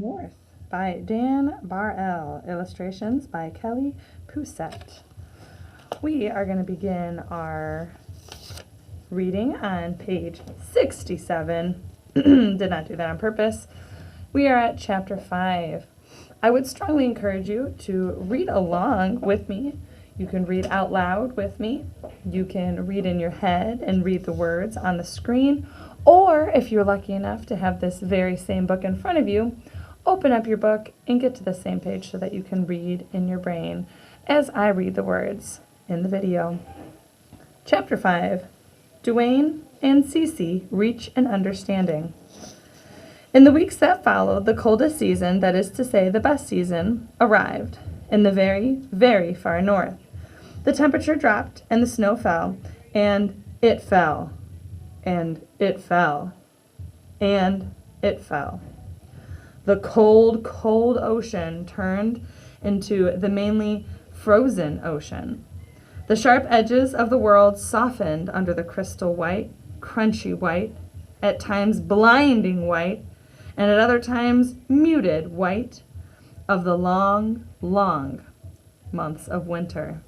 North by Dan Barrell. Illustrations by Kelly Poussette. We are going to begin our reading on page 67. Did not do that on purpose. We are at chapter 5. I would strongly encourage you to read along with me. You can read out loud with me. You can read in your head and read the words on the screen. Or if you're lucky enough to have this very same book in front of you, open up your book and get to the same page so that you can read in your brain as I read the words in the video. Chapter 5. Duane and Cece reach an understanding. In the weeks that followed, the coldest season, that is to say the best season, arrived in the very, very far north. The temperature dropped and the snow fell, and it fell, and it fell, and it fell. The cold, cold ocean turned into the mainly frozen ocean. The sharp edges of the world softened under the crystal white, crunchy white, at times blinding white, and at other times muted white of the long, long months of winter.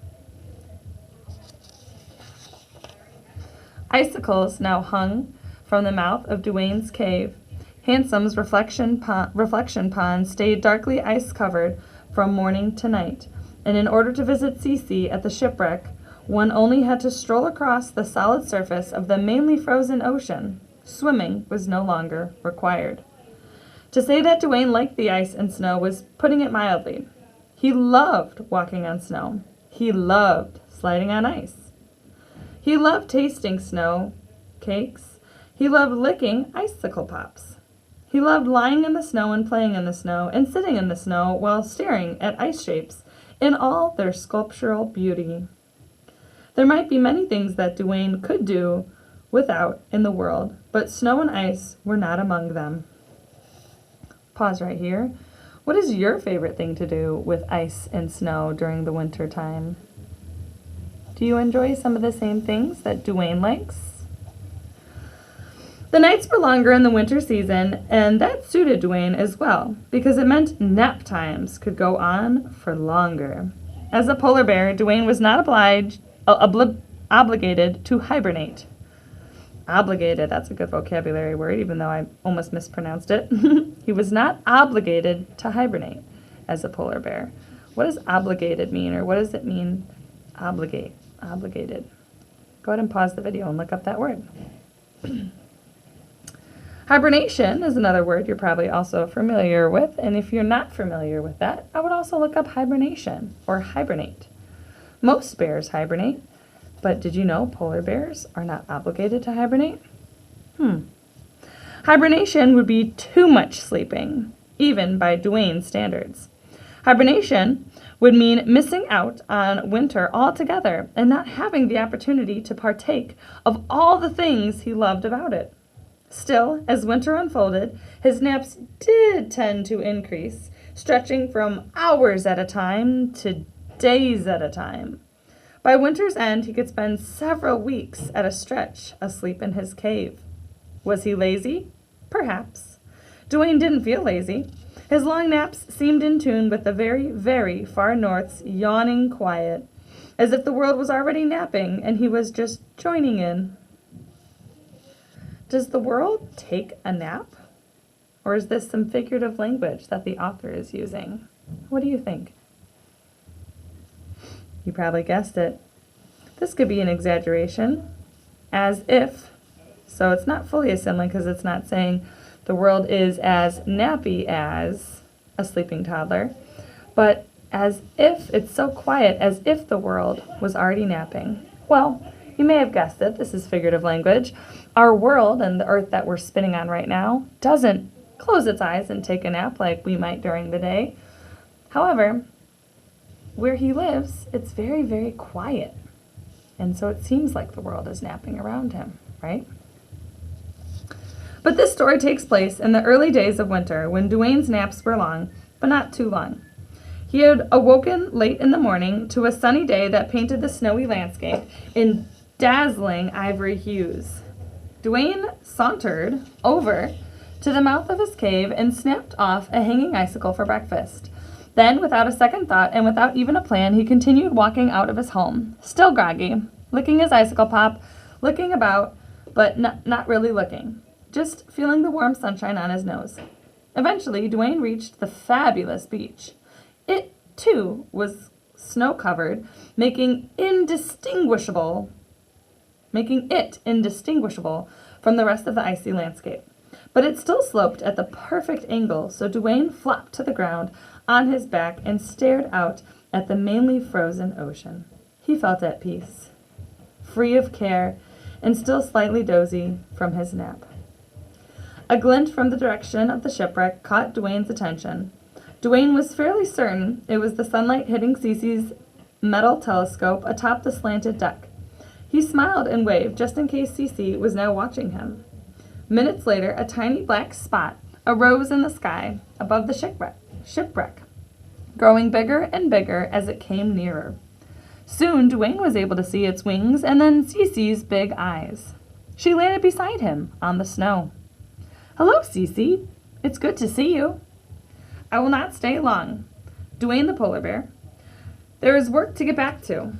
Icicles now hung from the mouth of Duane's cave. Handsome's reflection pond stayed darkly ice-covered from morning to night, and in order to visit Cece at the shipwreck, one only had to stroll across the solid surface of the mainly frozen ocean. Swimming was no longer required. To say that Duane liked the ice and snow was putting it mildly. He loved walking on snow. He loved sliding on ice. He loved tasting snow cakes. He loved licking icicle pops. He loved lying in the snow and playing in the snow and sitting in the snow while staring at ice shapes in all their sculptural beauty. There might be many things that Duane could do without in the world, but snow and ice were not among them. Pause right here. What is your favorite thing to do with ice and snow during the winter time? Do you enjoy some of the same things that Duane likes? The nights were longer in the winter season, and that suited Duane as well, because it meant nap times could go on for longer. As a polar bear, Duane was not obligated to hibernate. Obligated, that's a good vocabulary word, even though I almost mispronounced it. He was not obligated to hibernate as a polar bear. What does obligated mean, or what does it mean, obligate? Obligated. Go ahead and pause the video and look up that word. Hibernation is another word you're probably also familiar with, and if you're not familiar with that, I would also look up hibernation or hibernate. Most bears hibernate, but did you know polar bears are not obligated to hibernate? Hibernation would be too much sleeping, even by Duane's standards. Hibernation would mean missing out on winter altogether and not having the opportunity to partake of all the things he loved about it. Still, as winter unfolded, his naps did tend to increase, stretching from hours at a time to days at a time. By winter's end, he could spend several weeks at a stretch asleep in his cave. Was he lazy? Perhaps. Duane didn't feel lazy. His long naps seemed in tune with the very, very far north's yawning quiet, as if the world was already napping and he was just joining in. Does the world take a nap? Or is this some figurative language that the author is using? What do you think? You probably guessed it. This could be an exaggeration, as if, so it's not fully assembling because it's not saying the world is as nappy as a sleeping toddler, but as if it's so quiet, as if the world was already napping. Well, you may have guessed it. This is figurative language. Our world and the earth that we're spinning on right now doesn't close its eyes and take a nap like we might during the day. However, where he lives, it's very, very quiet. And so it seems like the world is napping around him, right? But this story takes place in the early days of winter when Duane's naps were long, but not too long. He had awoken late in the morning to a sunny day that painted the snowy landscape in dazzling ivory hues. Duane sauntered over to the mouth of his cave and snapped off a hanging icicle for breakfast. Then, without a second thought and without even a plan, he continued walking out of his home, still groggy, licking his icicle pop, looking about, but not really looking, just feeling the warm sunshine on his nose. Eventually, Duane reached the fabulous beach. It, too, was snow-covered, making it indistinguishable from the rest of the icy landscape. But it still sloped at the perfect angle, so Duane flopped to the ground on his back and stared out at the mainly frozen ocean. He felt at peace, free of care, and still slightly dozy from his nap. A glint from the direction of the shipwreck caught Duane's attention. Duane was fairly certain it was the sunlight hitting Cece's metal telescope atop the slanted deck. He smiled and waved just in case Cece was now watching him. Minutes later, a tiny black spot arose in the sky above the shipwreck, growing bigger and bigger as it came nearer. Soon, Duane was able to see its wings and then Cece's big eyes. She landed beside him on the snow. "Hello, Cece. It's good to see you." "I will not stay long." Duane the polar bear. "There is work to get back to."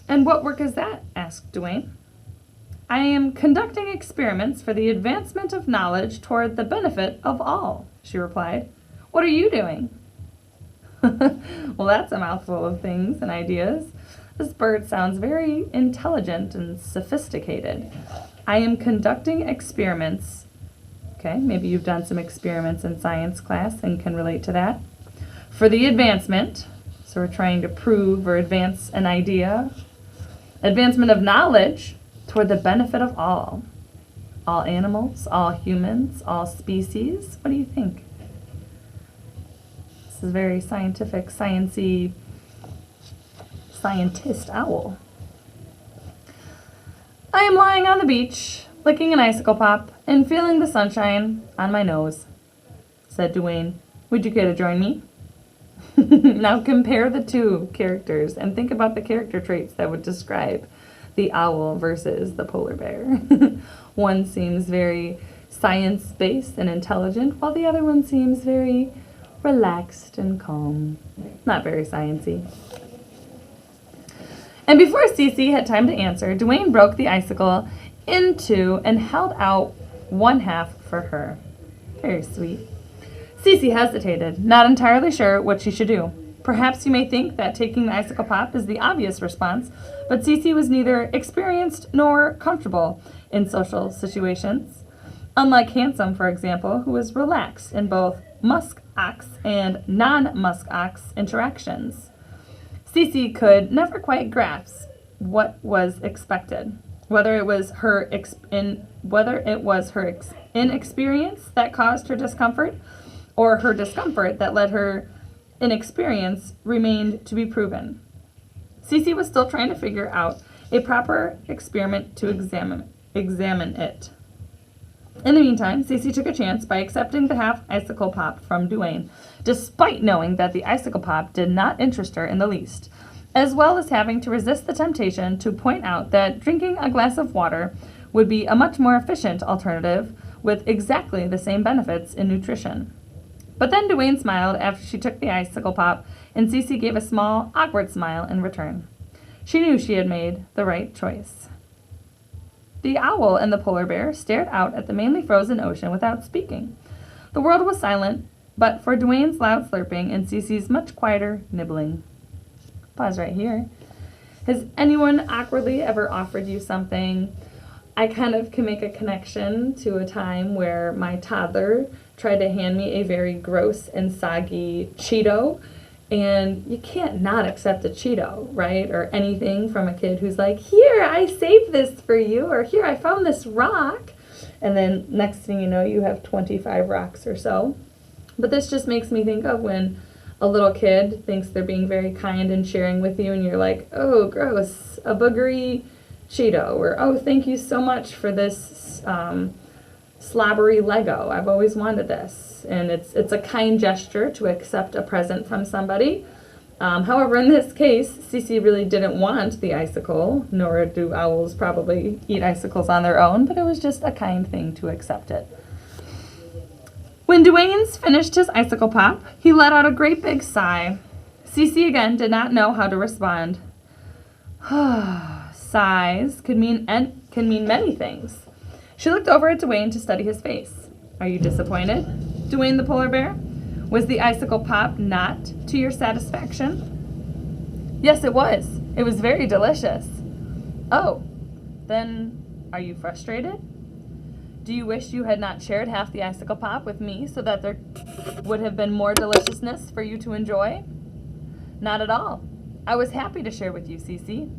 "And what work is that?" asked Duane. "I am conducting experiments for the advancement of knowledge toward the benefit of all," she replied. "What are you doing?" Well, that's a mouthful of things and ideas. This bird sounds very intelligent and sophisticated. I am conducting experiments. Okay, maybe you've done some experiments in science class and can relate to that. For the advancement, so we're trying to prove or advance an idea. Advancement of knowledge toward the benefit of all. All animals, all humans, all species. What do you think? This is very scientific, science-y, scientist owl. I am lying on the beach, licking an icicle pop, and feeling the sunshine on my nose, said Duane. Would you care to join me? Now compare the two characters and think about the character traits that would describe the owl versus the polar bear. One seems very science-based and intelligent, while the other one seems very relaxed and calm. Not very sciencey. And before Cece had time to answer, Duane broke the icicle in two and held out one half for her. Very sweet. Cece hesitated, not entirely sure what she should do. Perhaps you may think that taking the icicle pop is the obvious response, but Cece was neither experienced nor comfortable in social situations. Unlike Handsome, for example, who was relaxed in both musk-ox and non-musk-ox interactions. Cece could never quite grasp what was expected, whether it was her inexperience that caused her discomfort, or her discomfort that led her inexperience remained to be proven. Cece was still trying to figure out a proper experiment to examine it. In the meantime, Cece took a chance by accepting the half icicle pop from Duane, despite knowing that the icicle pop did not interest her in the least, as well as having to resist the temptation to point out that drinking a glass of water would be a much more efficient alternative with exactly the same benefits in nutrition. But then Duane smiled after she took the icicle pop, and Cece gave a small, awkward smile in return. She knew she had made the right choice. The owl and the polar bear stared out at the mainly frozen ocean without speaking. The world was silent, but for Duane's loud slurping and Cece's much quieter nibbling. Pause right here. Has anyone awkwardly ever offered you something? I kind of can make a connection to a time where my toddler tried to hand me a very gross and soggy Cheeto, and you can't not accept a Cheeto, right? Or anything from a kid who's like, here, I saved this for you, or here, I found this rock. And then next thing you know, you have 25 rocks or so. But this just makes me think of when a little kid thinks they're being very kind and sharing with you, and you're like, oh, gross, a boogery Cheeto, or oh, thank you so much for this slobbery Lego. I've always wanted this. And it's a kind gesture to accept a present from somebody. However, in this case, Cece really didn't want the icicle, nor do owls probably eat icicles on their own, but it was just a kind thing to accept it. When Duane's finished his icicle pop, he let out a great big sigh. Cece again did not know how to respond. Sighs can mean many things. She looked over at Duane to study his face. Are you disappointed, Duane the polar bear? Was the icicle pop not to your satisfaction? Yes, it was. It was very delicious. Oh, then are you frustrated? Do you wish you had not shared half the icicle pop with me so that there would have been more deliciousness for you to enjoy? Not at all. I was happy to share with you, Cece.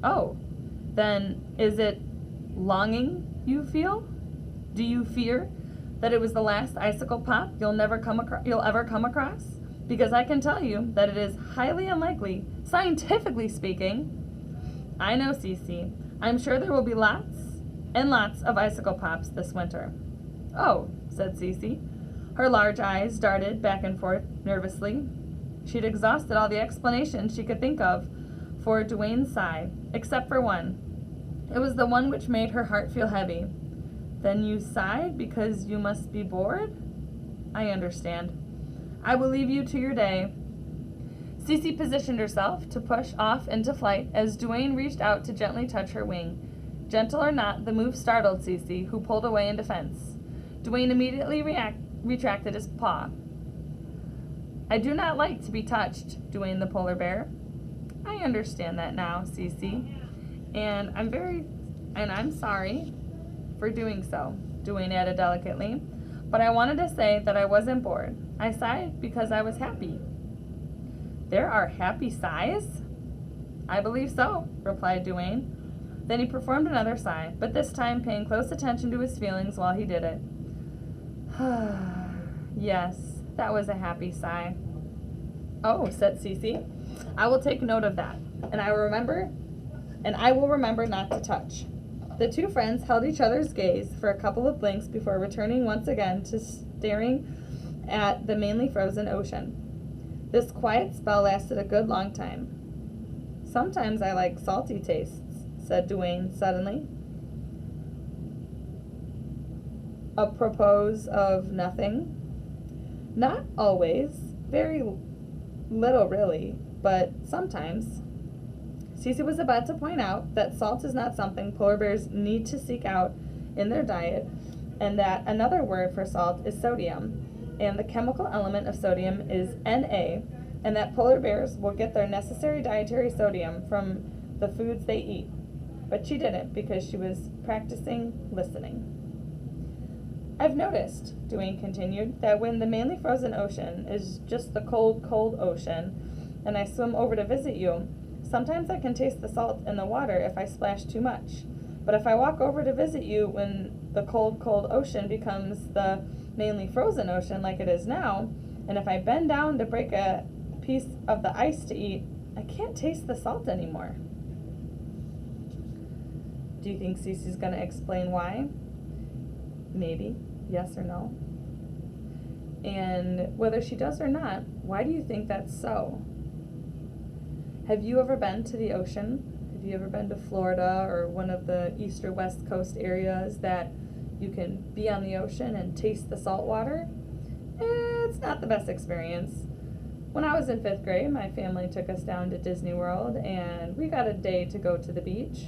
Oh, then is it longing you feel? Do you fear that it was the last icicle pop you'll ever come across? Because I can tell you that it is highly unlikely, scientifically speaking. I know, Cece. I'm sure there will be lots and lots of icicle pops this winter. Oh, said Cece. Her large eyes darted back and forth nervously. She'd exhausted all the explanations she could think of for Duane's sigh, except for one. It was the one which made her heart feel heavy. Then you sighed because you must be bored? I understand. I will leave you to your day. Cece positioned herself to push off into flight as Duane reached out to gently touch her wing. Gentle or not, the move startled Cece, who pulled away in defense. Duane immediately retracted his paw. I do not like to be touched, Duane the polar bear. I understand that now, Cece. And I'm sorry for doing so, Duane added delicately. But I wanted to say that I wasn't bored. I sighed because I was happy. There are happy sighs? I believe so, replied Duane. Then he performed another sigh, but this time paying close attention to his feelings while he did it. Yes, that was a happy sigh. Oh, said Cece. I will take note of that, and I will remember not to touch. The two friends held each other's gaze for a couple of blinks before returning once again to staring at the mainly frozen ocean. This quiet spell lasted a good long time. Sometimes I like salty tastes, said Duane suddenly. Apropos of nothing. Not always. Very little, really, but sometimes. Cece was about to point out that salt is not something polar bears need to seek out in their diet, and that another word for salt is sodium, and the chemical element of sodium is Na, and that polar bears will get their necessary dietary sodium from the foods they eat. But she didn't because she was practicing listening. I've noticed, Duane continued, that when the mainly frozen ocean is just the cold, cold ocean, and I swim over to visit you, sometimes I can taste the salt in the water if I splash too much. But if I walk over to visit you when the cold, cold ocean becomes the mainly frozen ocean like it is now, and if I bend down to break a piece of the ice to eat, I can't taste the salt anymore. Do you think Cece's going to explain why? Maybe. Yes or no? And whether she does or not, why do you think that's so? Have you ever been to the ocean? Have you ever been to Florida or one of the east or west coast areas that you can be on the ocean and taste the salt water? It's not the best experience. When I was in 5th grade, my family took us down to Disney World, and we got a day to go to the beach.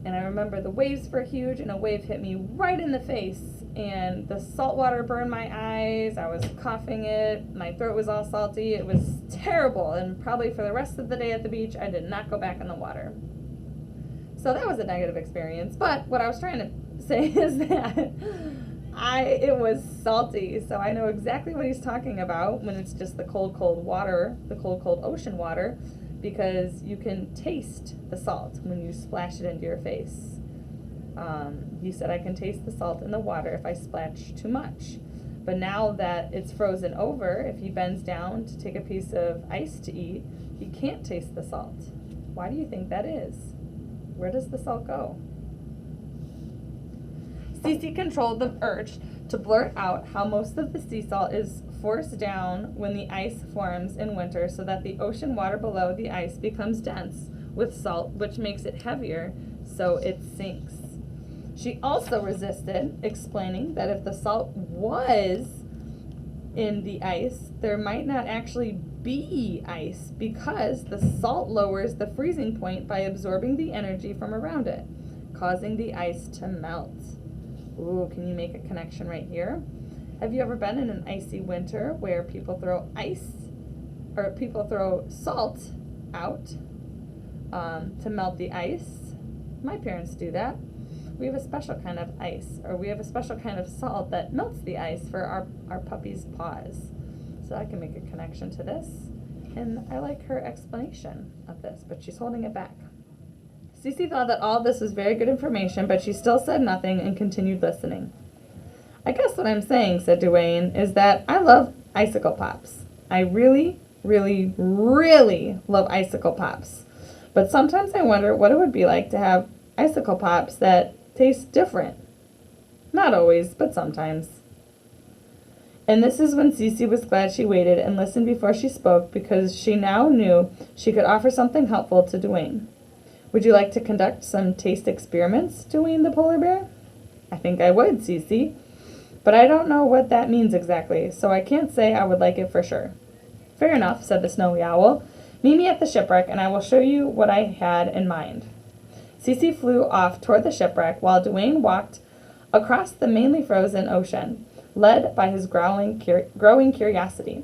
And I remember the waves were huge, and a wave hit me right in the face, and the salt water burned my eyes. I was coughing it. My throat was all salty. It was terrible, and probably for the rest of the day at the beach, I did not go back in the water. So that was a negative experience. But what I was trying to say is that it was salty, so I know exactly what he's talking about when it's just the cold, cold water, the cold, cold ocean water, because you can taste the salt when you splash it into your face. He said I can taste the salt in the water if I splash too much. But now that it's frozen over, if he bends down to take a piece of ice to eat, he can't taste the salt. Why do you think that is? Where does the salt go? Cece controlled the urge to blurt out how most of the sea salt is forced down when the ice forms in winter so that the ocean water below the ice becomes dense with salt, which makes it heavier, so it sinks. She also resisted, explaining that if the salt was in the ice, there might not actually be ice because the salt lowers the freezing point by absorbing the energy from around it, causing the ice to melt. Ooh, can you make a connection right here? Have you ever been in an icy winter where people throw salt out to melt the ice? My parents do that. We have a special kind of ice, or we have a special kind of salt that melts the ice for our puppy's paws. So I can make a connection to this. And I like her explanation of this, but she's holding it back. Cece thought that all this was very good information, but she still said nothing and continued listening. I guess what I'm saying, said Duane, is that I love icicle pops. I really, really, really love icicle pops. But sometimes I wonder what it would be like to have icicle pops that taste different. Not always, but sometimes. And this is when Cece was glad she waited and listened before she spoke, because she now knew she could offer something helpful to Duane. Would you like to conduct some taste experiments, Duane the polar bear? I think I would, Cece. But I don't know what that means exactly, so I can't say I would like it for sure. Fair enough, said the snowy owl. Meet me at the shipwreck, and I will show you what I had in mind. Cece flew off toward the shipwreck, while Duane walked across the mainly frozen ocean, led by his growing curiosity.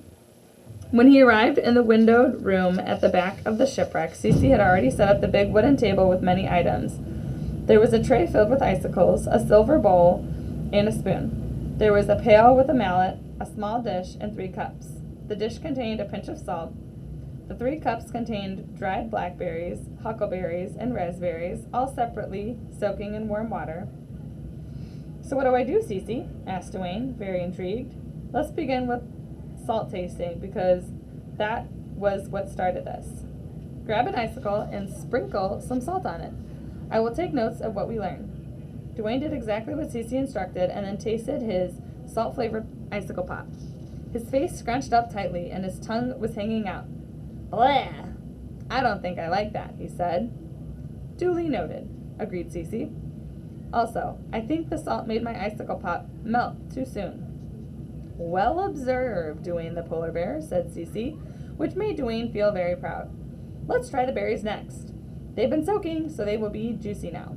When he arrived in the windowed room at the back of the shipwreck, Cece had already set up the big wooden table with many items. There was a tray filled with icicles, a silver bowl, and a spoon. There was a pail with a mallet, a small dish, and 3 cups. The dish contained a pinch of salt. The 3 cups contained dried blackberries, huckleberries, and raspberries, all separately, soaking in warm water. So what do I do, Cece? Asked Duane, very intrigued. Let's begin with salt tasting, because that was what started this. Grab an icicle and sprinkle some salt on it. I will take notes of what we learn. Duane did exactly what Cece instructed and then tasted his salt-flavored icicle pop. His face scrunched up tightly and his tongue was hanging out. Blah! I don't think I like that, he said. Duly noted, agreed Cece. Also, I think the salt made my icicle pop melt too soon. Well observed, Duane the polar bear, said Cece, which made Duane feel very proud. Let's try the berries next. They've been soaking, so they will be juicy now.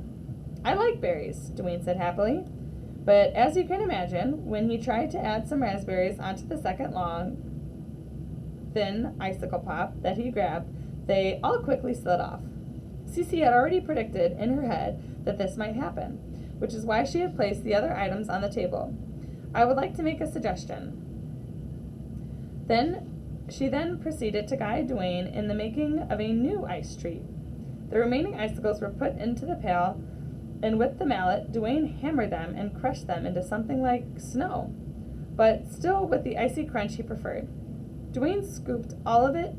I like berries, Duane said happily. But as you can imagine, when he tried to add some raspberries onto the second long, thin icicle pop that he grabbed, they all quickly slid off. Cece had already predicted in her head that this might happen, which is why she had placed the other items on the table. I would like to make a suggestion. She then proceeded to guide Duane in the making of a new ice treat. The remaining icicles were put into the pail, and with the mallet, Duane hammered them and crushed them into something like snow, but still with the icy crunch he preferred. Duane scooped all of it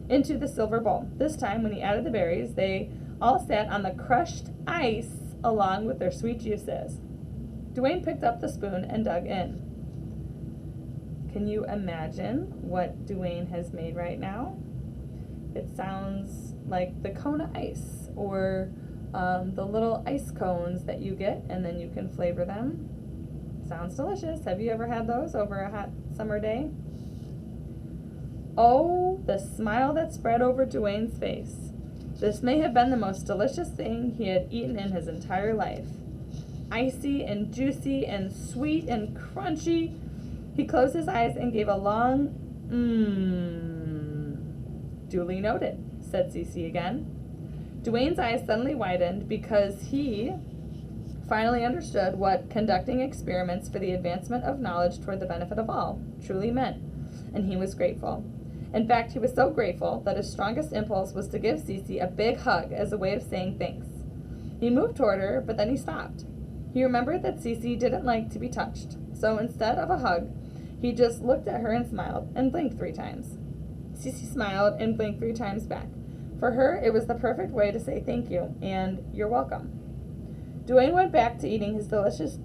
into the silver bowl. This time, when he added the berries, they all sat on the crushed ice along with their sweet juices. Duane picked up the spoon and dug in. Can you imagine what Duane has made right now? It sounds like the Kona ice, or the little ice cones that you get and then you can flavor them. Sounds delicious. Have you ever had those over a hot summer day? Oh, the smile that spread over Duane's face. This may have been the most delicious thing he had eaten in his entire life. Icy and juicy and sweet and crunchy. He closed his eyes and gave a long Duly noted, said Cece again. Duane's eyes suddenly widened because he finally understood what conducting experiments for the advancement of knowledge toward the benefit of all truly meant, and he was grateful. In fact, he was so grateful that his strongest impulse was to give Cece a big hug as a way of saying thanks. He moved toward her, but then he stopped. He remembered that Cece didn't like to be touched, so instead of a hug, he just looked at her and smiled and blinked 3 times. Cece smiled and blinked 3 times back. For her, it was the perfect way to say thank you and you're welcome. Duane went back to eating his delicious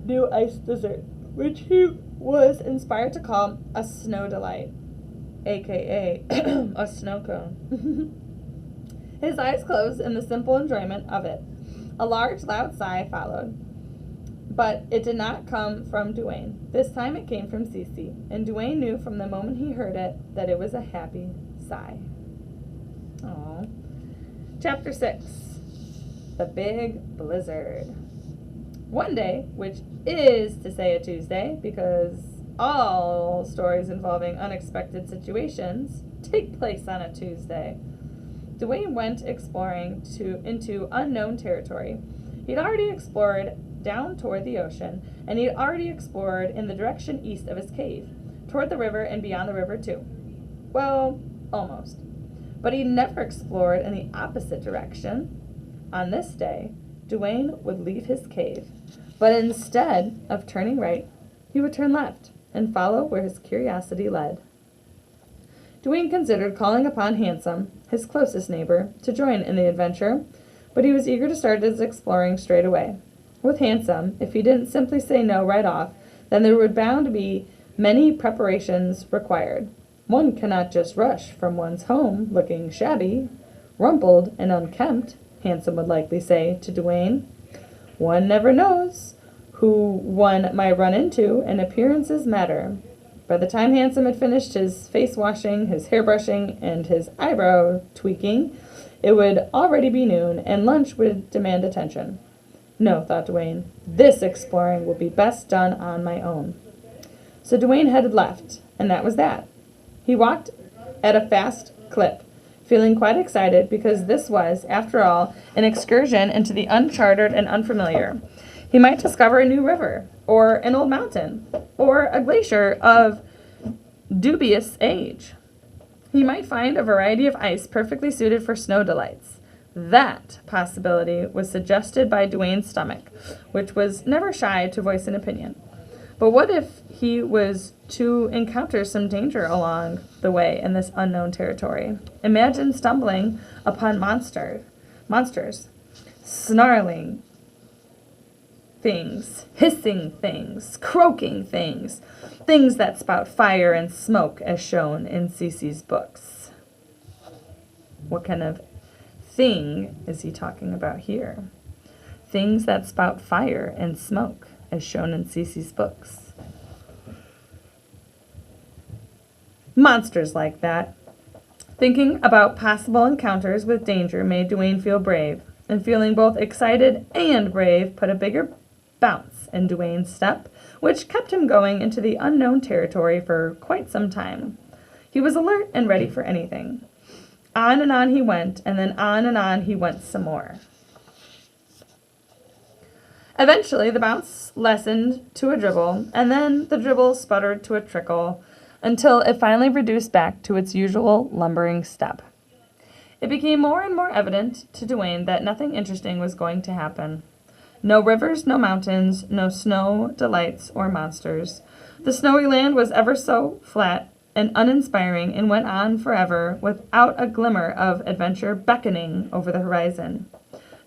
new ice dessert, which he was inspired to call a snow delight, aka a snow cone. His eyes closed in the simple enjoyment of it. A large, loud sigh followed, but it did not come from Duane. This time it came from Cece, and Duane knew from the moment he heard it that it was a happy sigh. Aww. Chapter 6. The Big Blizzard. One day, which is to say a Tuesday, because all stories involving unexpected situations take place on a Tuesday, Duane went exploring into unknown territory. He'd already explored down toward the ocean, and he'd already explored in the direction east of his cave, toward the river and beyond the river too. Well, almost. But he never explored in the opposite direction. On this day, Duane would leave his cave, but instead of turning right, he would turn left and follow where his curiosity led. Duane considered calling upon Handsome, his closest neighbor, to join in the adventure, but he was eager to start his exploring straight away. With Handsome, if he didn't simply say no right off, then there would bound to be many preparations required. One cannot just rush from one's home looking shabby, rumpled, and unkempt, Handsome would likely say to Duane. One never knows who one might run into, and appearances matter. By the time Handsome had finished his face washing, his hair brushing, and his eyebrow tweaking, it would already be noon, and lunch would demand attention. No, thought Duane, this exploring will be best done on my own. So Duane headed left, and that was that. He walked at a fast clip, feeling quite excited because this was, after all, an excursion into the uncharted and unfamiliar. He might discover a new river, or an old mountain, or a glacier of dubious age. He might find a variety of ice perfectly suited for snow delights. That possibility was suggested by Duane's stomach, which was never shy to voice an opinion. But what if he was to encounter some danger along the way in this unknown territory? Imagine stumbling upon monsters, snarling things, hissing things, croaking things, things that spout fire and smoke as shown in Cece's books. What kind of thing is he talking about here? Things that spout fire and smoke as shown in Cece's books. Monsters like that. Thinking about possible encounters with danger made Duane feel brave, and feeling both excited and brave put a bigger bounce in Duane's step, which kept him going into the unknown territory for quite some time. He was alert and ready for anything. On and on he went, and then on and on he went some more. Eventually, the bounce lessened to a dribble, and then the dribble sputtered to a trickle, until it finally reduced back to its usual lumbering step. It became more and more evident to Duane that nothing interesting was going to happen. No rivers, no mountains, no snow delights or monsters. The snowy land was ever so flat and uninspiring and went on forever without a glimmer of adventure beckoning over the horizon.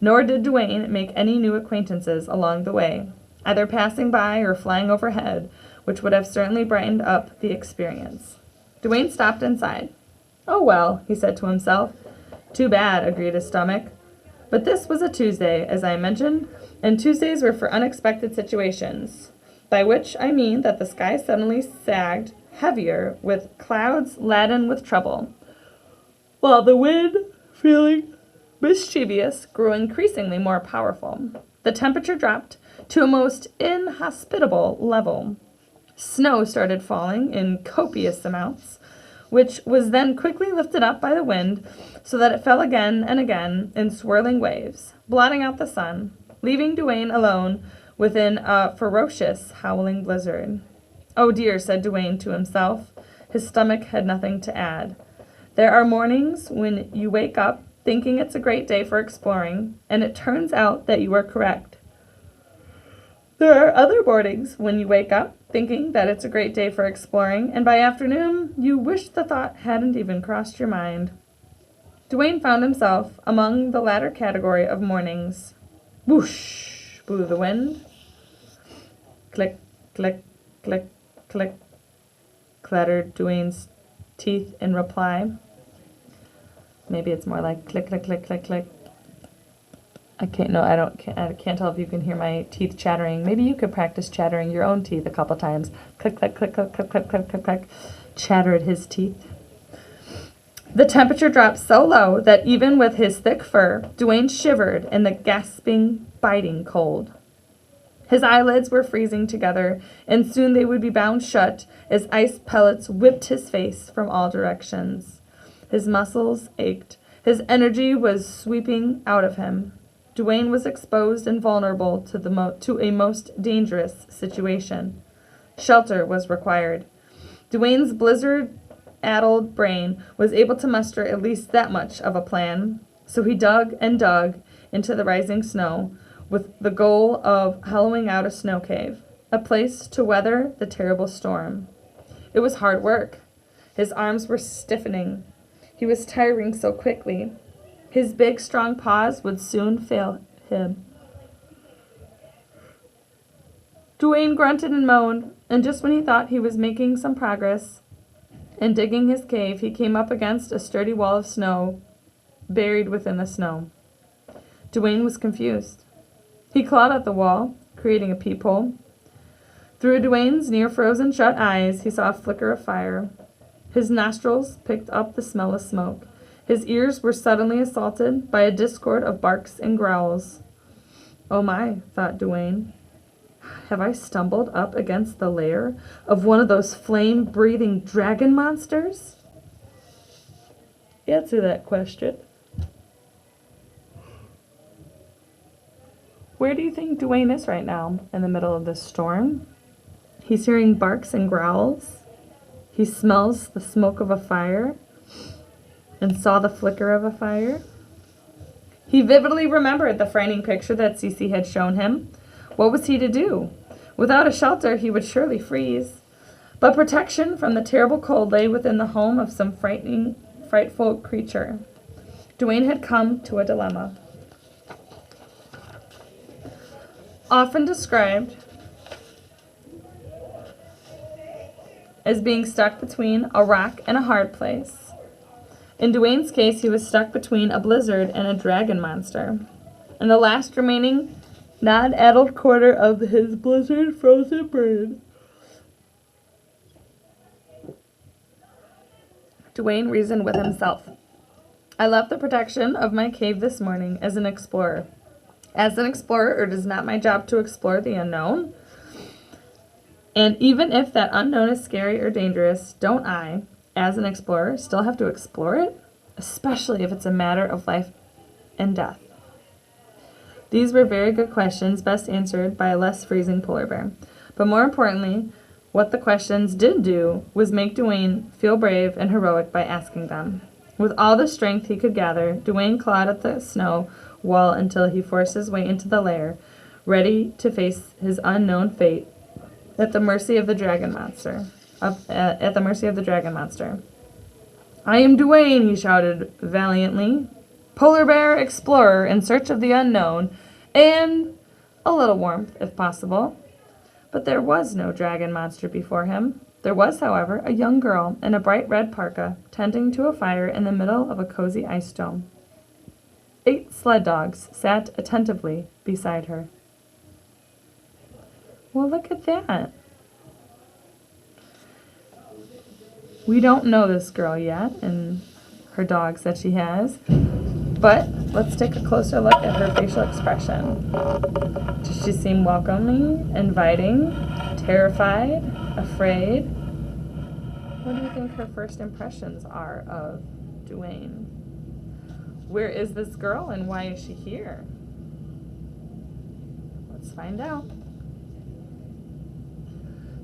Nor did Duane make any new acquaintances along the way, either passing by or flying overhead, which would have certainly brightened up the experience. Duane stopped and sighed. Oh well, he said to himself. Too bad, agreed his stomach. But this was a Tuesday, as I mentioned, and Tuesdays were for unexpected situations, by which I mean that the sky suddenly sagged heavier with clouds laden with trouble, while the wind, feeling mischievous, grew increasingly more powerful. The temperature dropped to a most inhospitable level. Snow started falling in copious amounts, which was then quickly lifted up by the wind so that it fell again and again in swirling waves, blotting out the sun, leaving Duane alone within a ferocious, howling blizzard. Oh dear, said Duane to himself. His stomach had nothing to add. There are mornings when you wake up thinking it's a great day for exploring, and it turns out that you are correct. There are other mornings when you wake up thinking that it's a great day for exploring, and by afternoon you wish the thought hadn't even crossed your mind. Duane found himself among the latter category of mornings. Whoosh blew the wind. Click, click, click, click, clattered Duane's teeth in reply. Maybe it's more like click, click, click, click, click. I can't tell if you can hear my teeth chattering. Maybe you could practice chattering your own teeth a couple times. Click, click, click, click, click, click, click, click, click. Chattered his teeth. The temperature dropped so low that even with his thick fur, Duane shivered in the gasping, biting cold. His eyelids were freezing together, and soon they would be bound shut as ice pellets whipped his face from all directions. His muscles ached. His energy was sweeping out of him. Duane was exposed and vulnerable to a most dangerous situation. Shelter was required. Duane's blizzard-addled brain was able to muster at least that much of a plan, so he dug and dug into the rising snow with the goal of hollowing out a snow cave, a place to weather the terrible storm. It was hard work. His arms were stiffening. He was tiring so quickly. His big, strong paws would soon fail him. Duane grunted and moaned, and just when he thought he was making some progress in digging his cave, he came up against a sturdy wall of snow, buried within the snow. Duane was confused. He clawed at the wall, creating a peephole. Through Duane's near-frozen shut eyes, he saw a flicker of fire. His nostrils picked up the smell of smoke. His ears were suddenly assaulted by a discord of barks and growls. Oh my, thought Duane. Have I stumbled up against the lair of one of those flame-breathing dragon monsters? Answer that question. Where do you think Duane is right now in the middle of this storm? He's hearing barks and growls. He smells the smoke of a fire and saw the flicker of a fire. He vividly remembered the frightening picture that Cece had shown him. What was he to do? Without a shelter, he would surely freeze. But protection from the terrible cold lay within the home of some frightful creature. Duane had come to a dilemma. Often described as being stuck between a rock and a hard place. In Duane's case, he was stuck between a blizzard and a dragon monster. In the last remaining non-addled quarter of his blizzard-frozen brain, Duane reasoned with himself. I left the protection of my cave this morning as an explorer. As an explorer, it is not my job to explore the unknown. And even if that unknown is scary or dangerous, don't I, as an explorer, still have to explore it? Especially if it's a matter of life and death. These were very good questions, best answered by a less freezing polar bear. But more importantly, what the questions did do was make Duane feel brave and heroic by asking them. With all the strength he could gather, Duane clawed at the snow wall until he forced his way into the lair, ready to face his unknown fate at the mercy of the dragon monster. I am Duane, he shouted valiantly, polar bear explorer in search of the unknown, and a little warmth, if possible. But there was no dragon monster before him. There was, however, a young girl in a bright red parka, tending to a fire in the middle of a cozy ice dome. 8 sled dogs sat attentively beside her. Well, look at that. We don't know this girl yet and her dogs that she has, but let's take a closer look at her facial expression. Does she seem welcoming, inviting, terrified, afraid? What do you think her first impressions are of Duane? Where is this girl and why is she here? Let's find out.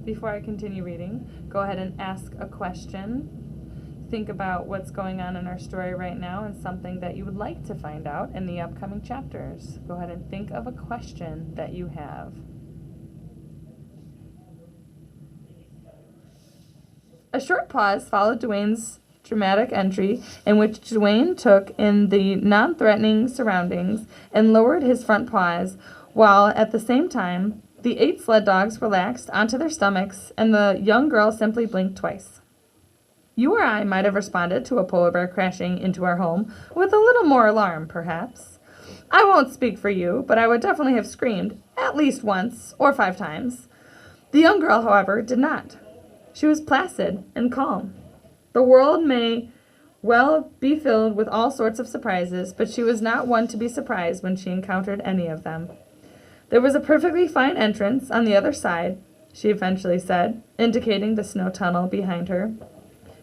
Before I continue reading, go ahead and ask a question. Think about what's going on in our story right now and something that you would like to find out in the upcoming chapters. Go ahead and think of a question that you have. A short pause followed Duane's dramatic entry, in which Duane took in the non-threatening surroundings and lowered his front paws, while at the same time the 8 sled dogs relaxed onto their stomachs, and the young girl simply blinked twice. You or I might have responded to a polar bear crashing into our home with a little more alarm, perhaps. I won't speak for you, but I would definitely have screamed at least once or 5 times. The young girl, however, did not. She was placid and calm. The world may well be filled with all sorts of surprises, but she was not one to be surprised when she encountered any of them. There was a perfectly fine entrance on the other side, she eventually said, indicating the snow tunnel behind her.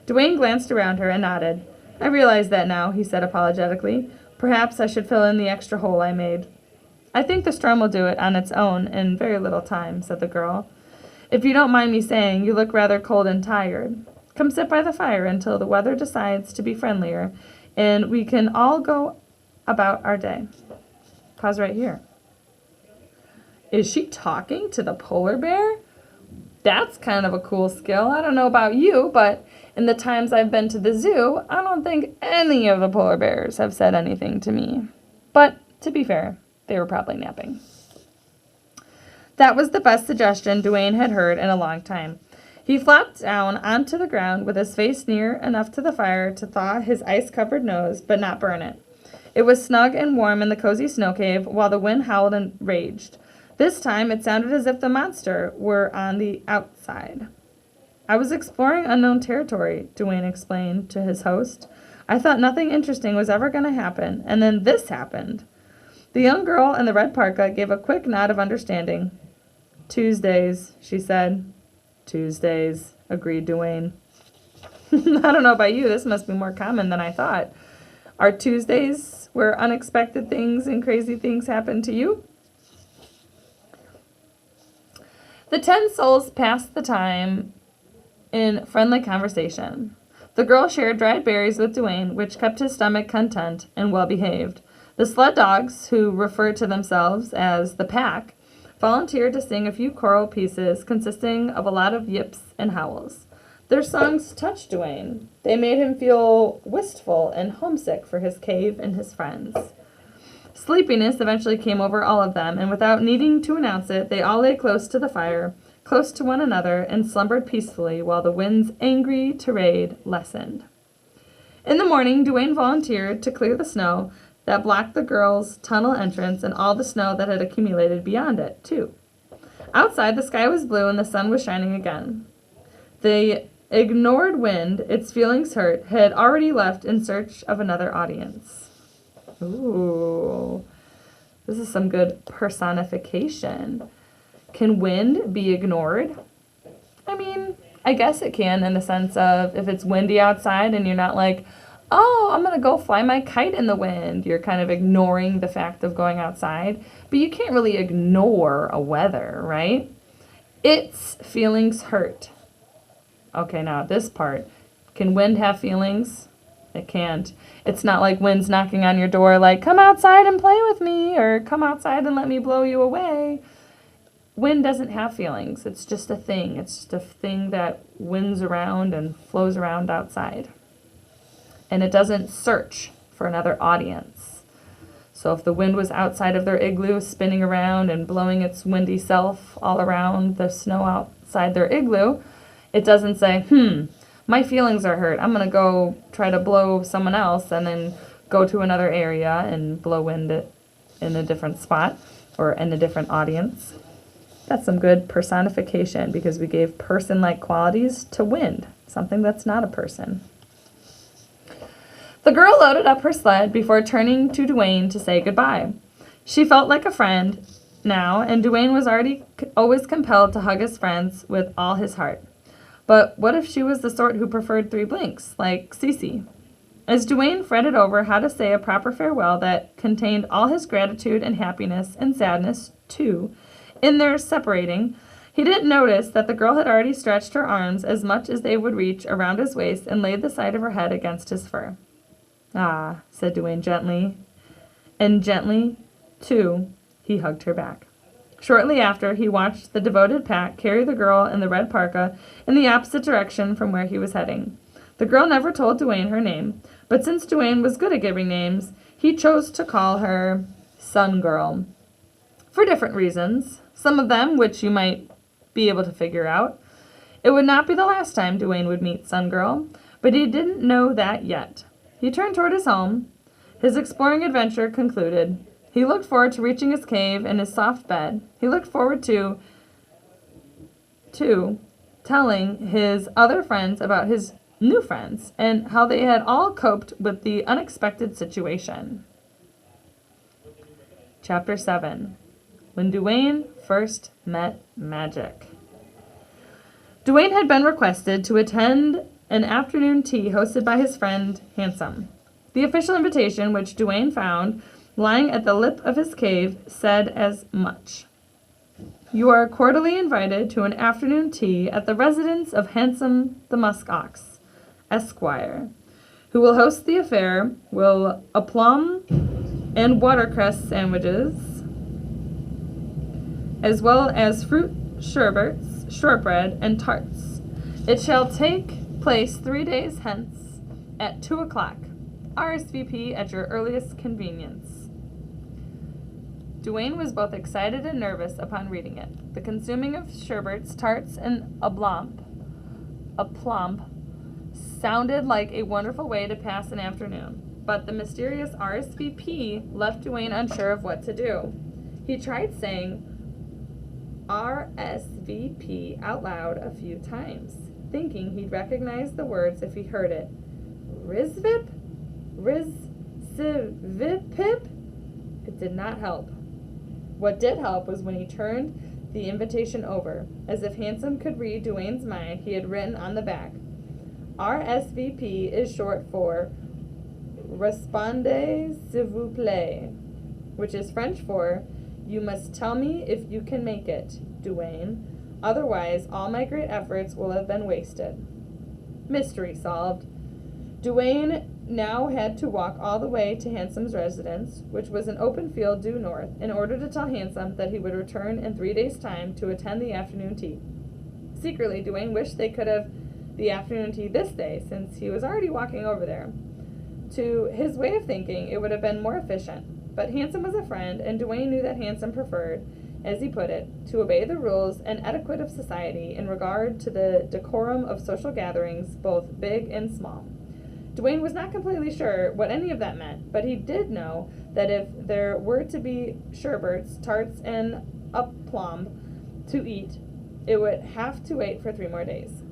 Duane glanced around her and nodded. I realize that now, he said apologetically. Perhaps I should fill in the extra hole I made. I think the storm will do it on its own in very little time, said the girl. If you don't mind me saying, you look rather cold and tired. Come sit by the fire until the weather decides to be friendlier, and we can all go about our day. Pause right here. Is she talking to the polar bear? That's kind of a cool skill. I don't know about you, but in the times I've been to the zoo, I don't think any of the polar bears have said anything to me. But, to be fair, they were probably napping. That was the best suggestion Duane had heard in a long time. He flopped down onto the ground with his face near enough to the fire to thaw his ice-covered nose, but not burn it. It was snug and warm in the cozy snow cave while the wind howled and raged. This time it sounded as if the monster were on the outside. I was exploring unknown territory, Duane explained to his host. I thought nothing interesting was ever going to happen, and then this happened. The young girl in the red parka gave a quick nod of understanding. Tuesdays, she said. Tuesdays, agreed Duane. I don't know about you, this must be more common than I thought. Are Tuesdays where unexpected things and crazy things happen to you? The 10 souls passed the time in friendly conversation. The girl shared dried berries with Duane, which kept his stomach content and well-behaved. The sled dogs, who referred to themselves as the pack, volunteered to sing a few choral pieces consisting of a lot of yips and howls. Their songs touched Duane. They made him feel wistful and homesick for his cave and his friends. Sleepiness eventually came over all of them, and without needing to announce it, they all lay close to the fire, close to one another, and slumbered peacefully while the wind's angry tirade lessened. In the morning, Duane volunteered to clear the snow that blocked the girls' tunnel entrance and all the snow that had accumulated beyond it, too. Outside, the sky was blue and the sun was shining again. The ignored wind, its feelings hurt, had already left in search of another audience. Ooh, this is some good personification. Can wind be ignored? I mean, I guess it can in the sense of if it's windy outside and you're not like, oh, I'm going to go fly my kite in the wind. You're kind of ignoring the fact of going outside. But you can't really ignore a weather, right? Its feelings hurt. Okay, now this part. Can wind have feelings? It can't. It's not like wind's knocking on your door like, come outside and play with me, or come outside and let me blow you away. Wind doesn't have feelings. It's just a thing. It's just a thing that winds around and flows around outside. And it doesn't search for another audience. So if the wind was outside of their igloo, spinning around and blowing its windy self all around the snow outside their igloo, it doesn't say, my feelings are hurt. I'm going to go try to blow someone else and then go to another area and blow wind in a different spot or in a different audience. That's some good personification because we gave person-like qualities to wind, something that's not a person. The girl loaded up her sled before turning to Duane to say goodbye. She felt like a friend now, and Duane was always compelled to hug his friends with all his heart. But what if she was the sort who preferred 3 blinks, like Cece? As Duane fretted over how to say a proper farewell that contained all his gratitude and happiness and sadness, too, in their separating, he didn't notice that the girl had already stretched her arms as much as they would reach around his waist and laid the side of her head against his fur. Ah, said Duane gently, and gently, too, he hugged her back. Shortly after, he watched the devoted pack carry the girl in the red parka in the opposite direction from where he was heading. The girl never told Duane her name, but since Duane was good at giving names, he chose to call her Sun Girl. For different reasons, some of them which you might be able to figure out. It would not be the last time Duane would meet Sun Girl, but he didn't know that yet. He turned toward his home. His exploring adventure concluded. He looked forward to reaching his cave and his soft bed. He looked forward to telling his other friends about his new friends and how they had all coped with the unexpected situation. Chapter 7. When Duane first met magic. Duane had been requested to attend an afternoon tea hosted by his friend Handsome. The official invitation, which Duane found lying at the lip of his cave, said as much. You are cordially invited to an afternoon tea at the residence of Handsome the Musk Ox, Esquire, who will host the affair, will a plum and watercress sandwiches, as well as fruit sherbets, shortbread, and tarts. It shall take place 3 days hence at 2 o'clock. RSVP at your earliest convenience. Duane was both excited and nervous upon reading it. The consuming of sherbets, tarts, and a plum sounded like a wonderful way to pass an afternoon, but the mysterious RSVP left Duane unsure of what to do. He tried saying RSVP out loud a few times, thinking he'd recognize the words if he heard it. Rizvip? Rizvipip? It did not help. What did help was when he turned the invitation over. As if Handsome could read Duane's mind, he had written on the back, RSVP is short for Respondez s'il vous plaît, which is French for You must tell me if you can make it, Duane. Otherwise, all my great efforts will have been wasted. Mystery solved. Duane now had to walk all the way to Handsome's residence, which was an open field due north, in order to tell Handsome that he would return in 3 days' time to attend the afternoon tea. Secretly, Duane wished they could have the afternoon tea this day, since he was already walking over there. To his way of thinking, it would have been more efficient, but Handsome was a friend, and Duane knew that Handsome preferred, as he put it, to obey the rules and etiquette of society in regard to the decorum of social gatherings, both big and small. Duane was not completely sure what any of that meant, but he did know that if there were to be sherbets, tarts, and a plum to eat, it would have to wait for 3 more days.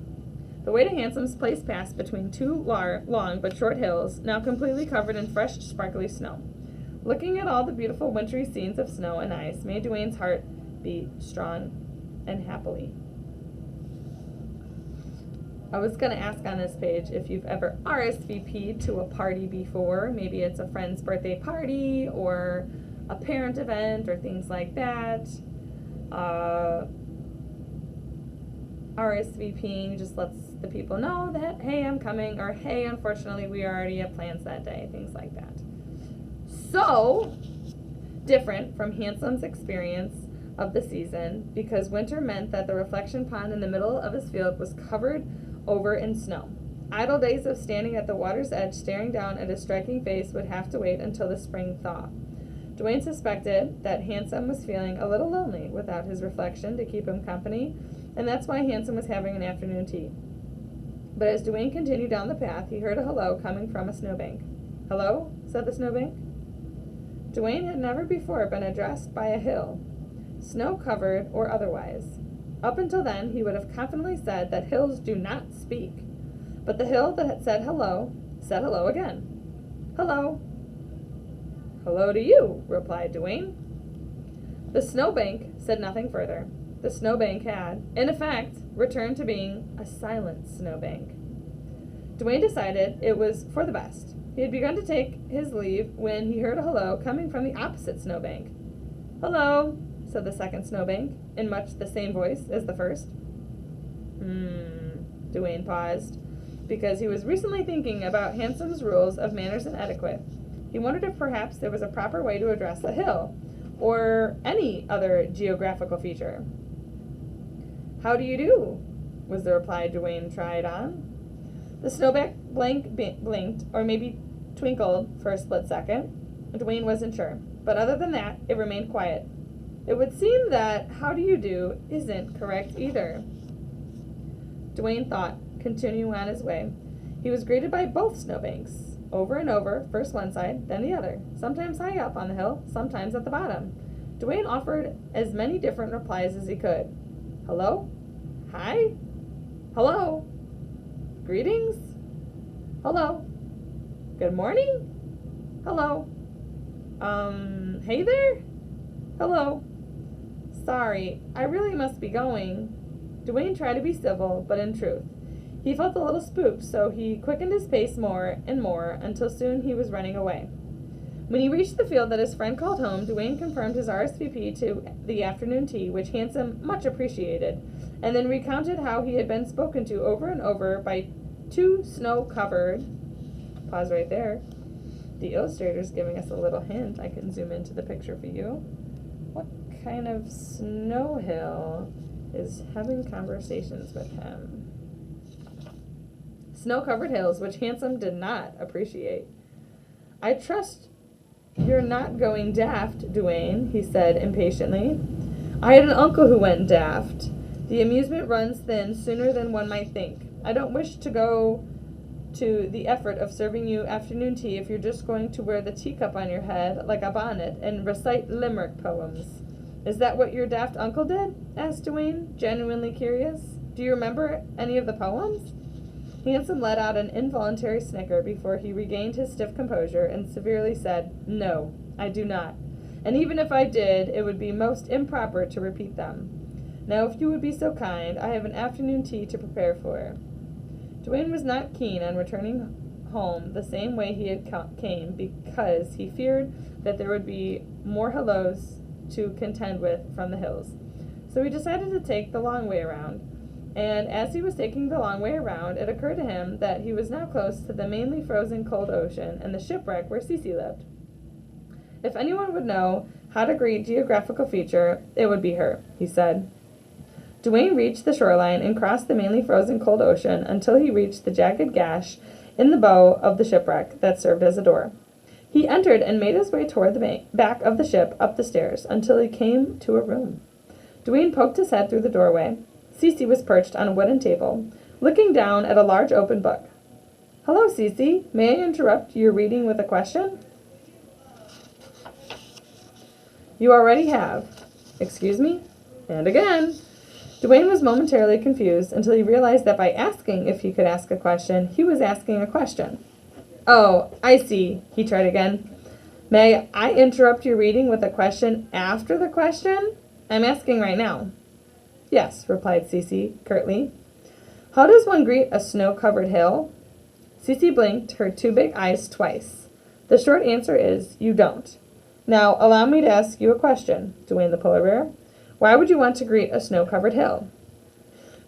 The way to Handsome's place passed between 2 long but short hills, now completely covered in fresh, sparkly snow. Looking at all the beautiful wintry scenes of snow and ice made Duane's heart beat strong and happily. I was going to ask on this page if you've ever RSVP'd to a party before. Maybe it's a friend's birthday party or a parent event or things like that. RSVPing just lets the people know that, hey, I'm coming, or hey, unfortunately, we already have plans that day, things like that. So different from Handsome's experience of the season, because winter meant that the reflection pond in the middle of his field was covered over in snow. Idle days of standing at the water's edge staring down at his striking face would have to wait until the spring thaw. Duane suspected that Handsome was feeling a little lonely without his reflection to keep him company, and that's why Handsome was having an afternoon tea. But as Duane continued down the path, he heard a hello coming from a snowbank. Hello? Said the snowbank. Duane had never before been addressed by a hill, snow-covered or otherwise. Up until then, he would have confidently said that hills do not speak. But the hill that had said hello again. Hello. Hello to you, replied Duane. The snowbank said nothing further. The snowbank had, in effect, returned to being a silent snowbank. Duane decided it was for the best. He had begun to take his leave when he heard a hello coming from the opposite snowbank. Hello, said the second snowbank, in much the same voice as the first. Duane paused, because he was recently thinking about Handsome's rules of manners and etiquette. He wondered if perhaps there was a proper way to address a hill, or any other geographical feature. How do you do? Was the reply Duane tried on. The snowbank blinked, or maybe twinkled for a split second. Duane wasn't sure, but other than that, it remained quiet. It would seem that how do you do isn't correct either. Duane thought, continuing on his way. He was greeted by both snowbanks. over and over, first one side, then the other, sometimes high up on the hill, sometimes at the bottom. Duane offered as many different replies as he could. Hello? Hi? Hello? Greetings? Hello? Good morning? Hello? Hey there? Hello? Sorry, I really must be going. Duane tried to be civil, but in truth, he felt a little spooked, so he quickened his pace more and more until soon he was running away. When he reached the field that his friend called home, Duane confirmed his RSVP to the afternoon tea, which Handsome much appreciated, and then recounted how he had been spoken to over and over by two snow-covered... Pause right there. The illustrator's giving us a little hint. I can zoom into the picture for you. What kind of snow hill is having conversations with him? Snow-covered hills, which Handsome did not appreciate. I trust you're not going daft, Duane, he said impatiently. I had an uncle who went daft. The amusement runs thin sooner than one might think. I don't wish to go to the effort of serving you afternoon tea if you're just going to wear the teacup on your head like a bonnet and recite limerick poems. Is that what your daft uncle did? Asked Duane, genuinely curious. Do you remember any of the poems? Handsome let out an involuntary snicker before he regained his stiff composure and severely said, No, I do not. And even if I did, it would be most improper to repeat them. Now, if you would be so kind, I have an afternoon tea to prepare for. Duane was not keen on returning home the same way he had came because he feared that there would be more hellos to contend with from the hills. So he decided to take the long way around. And as he was taking the long way around, it occurred to him that he was now close to the mainly frozen cold ocean and the shipwreck where Cece lived. If anyone would know how to greet geographical feature, it would be her, he said. Duane reached the shoreline and crossed the mainly frozen cold ocean until he reached the jagged gash in the bow of the shipwreck that served as a door. He entered and made his way toward the back of the ship up the stairs until he came to a room. Duane poked his head through the doorway. Cece was perched on a wooden table, looking down at a large open book. Hello, Cece. May I interrupt your reading with a question? You already have. Excuse me? And again. Duane was momentarily confused until he realized that by asking if he could ask a question, he was asking a question. Oh, I see, he tried again. May I interrupt your reading with a question after the question? I'm asking right now. Yes, replied Cece curtly. How does one greet a snow-covered hill? Cece blinked her two big eyes twice. The short answer is, you don't. Now, allow me to ask you a question, Duane the polar bear. Why would you want to greet a snow-covered hill?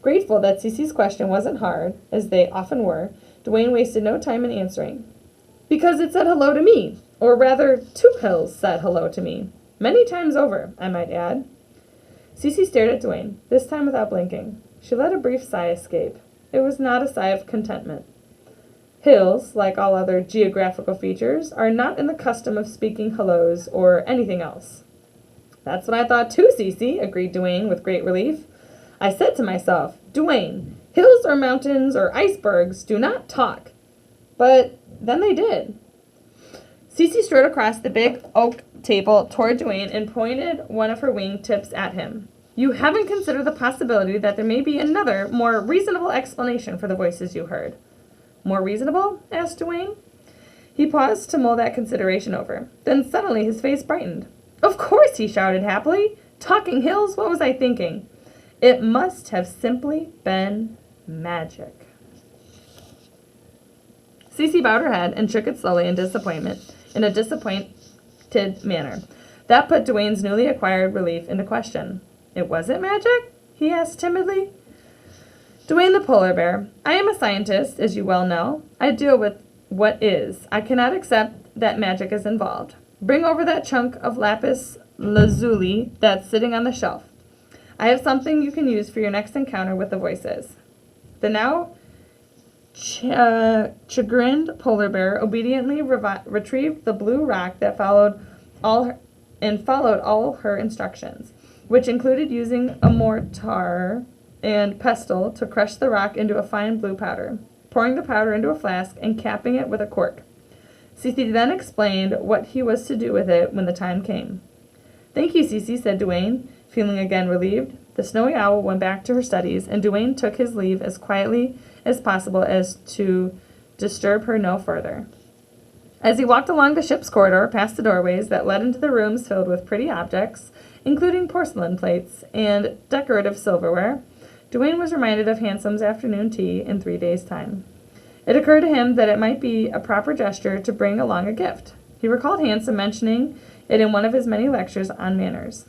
Grateful that Cece's question wasn't hard, as they often were, Duane wasted no time in answering. Because it said hello to me, or rather, two hills said hello to me. Many times over, I might add. Cece stared at Duane, this time without blinking. She let a brief sigh escape. It was not a sigh of contentment. Hills, like all other geographical features, are not in the custom of speaking hellos or anything else. That's what I thought too, Cece, agreed Duane with great relief. I said to myself, Duane, hills or mountains or icebergs do not talk. But then they did. Cece strode across the big oak table toward Duane and pointed one of her wingtips at him. You haven't considered the possibility that there may be another, more reasonable explanation for the voices you heard. More reasonable? Asked Duane. He paused to mull that consideration over. Then suddenly his face brightened. Of course, he shouted happily. Talking hills? What was I thinking? It must have simply been magic. Cece bowed her head and shook it slowly in a disappointed manner. That put Duane's newly acquired relief into question. It wasn't magic? He asked timidly. Duane the polar bear, I am a scientist, as you well know. I deal with what is. I cannot accept that magic is involved. Bring over that chunk of lapis lazuli that's sitting on the shelf. I have something you can use for your next encounter with the voices. The now chagrined polar bear obediently retrieved the blue rock that followed all her instructions, which included using a mortar and pestle to crush the rock into a fine blue powder, pouring the powder into a flask and capping it with a cork. Cece then explained what he was to do with it when the time came. Thank you, Cece, said Duane, feeling again relieved. The snowy owl went back to her studies, and Duane took his leave as quietly as possible as to disturb her no further. As he walked along the ship's corridor, past the doorways that led into the rooms filled with pretty objects, including porcelain plates and decorative silverware, Duane was reminded of Handsome's afternoon tea in 3 days' time. It occurred to him that it might be a proper gesture to bring along a gift. He recalled Handsome mentioning it in one of his many lectures on manners.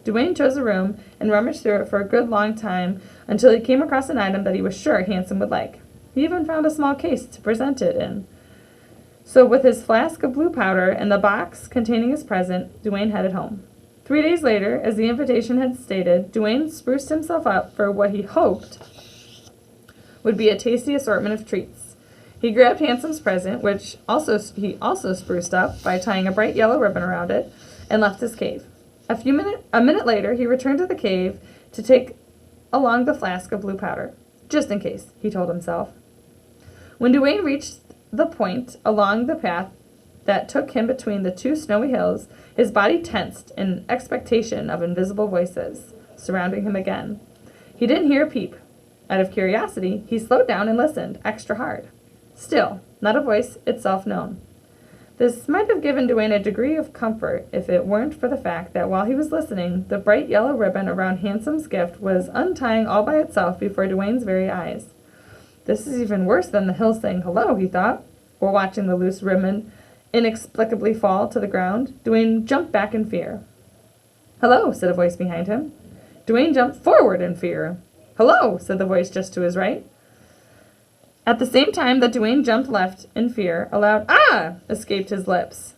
Duane chose a room and rummaged through it for a good long time until he came across an item that he was sure Handsome would like. He even found a small case to present it in. So with his flask of blue powder and the box containing his present, Duane headed home. 3 days later, as the invitation had stated, Duane spruced himself up for what he hoped would be a tasty assortment of treats. He grabbed Handsome's present, which he also spruced up by tying a bright yellow ribbon around it, and left his cave. A minute later, he returned to the cave to take along the flask of blue powder, just in case, he told himself. When Duane reached the point along the path that took him between the two snowy hills, his body tensed in expectation of invisible voices surrounding him again. He didn't hear a peep. Out of curiosity, he slowed down and listened extra hard. Still, not a voice itself known. This might have given Duane a degree of comfort if it weren't for the fact that while he was listening, the bright yellow ribbon around Handsome's gift was untying all by itself before Duane's very eyes. This is even worse than the hill saying hello, he thought, or watching the loose ribbon inexplicably fall to the ground. Duane jumped back in fear. Hello, said a voice behind him. Duane jumped forward in fear. Hello, said the voice just to his right. At the same time that Duane jumped left in fear, a loud "Ah!" escaped his lips.